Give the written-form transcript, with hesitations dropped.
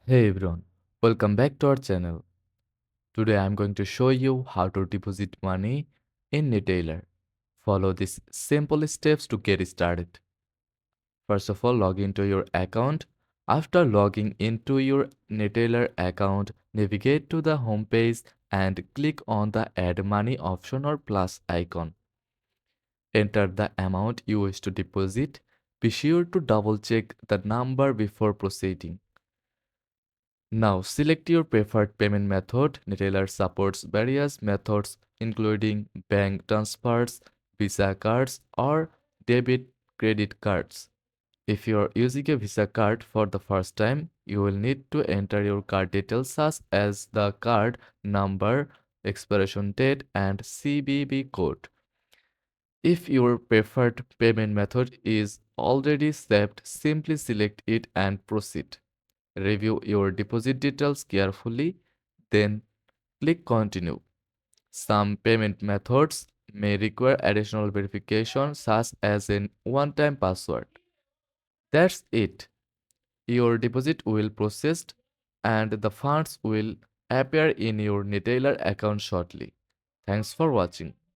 Hey everyone, welcome back to our channel. Today I am going to show you how to deposit money in Neteller. Follow these simple steps to get started. First of all, log into your account. After logging into your Neteller account, navigate to the home page and click on the Add Money option or plus icon. Enter the amount you wish to deposit. Be sure to double check the number before proceeding. Now select your preferred payment method. Neteller supports various methods including bank transfers, Visa cards, or debit credit cards. If you are using a Visa card for the first time, you will need to enter your card details such as the card number, expiration date, and CVV code. If your preferred payment method is already saved, simply select it and proceed. Review your deposit details carefully, then click Continue. Some payment methods may require additional verification, such as a one-time password. That's it. Your deposit will processed and the funds will appear in your Neteller account shortly. Thanks for watching.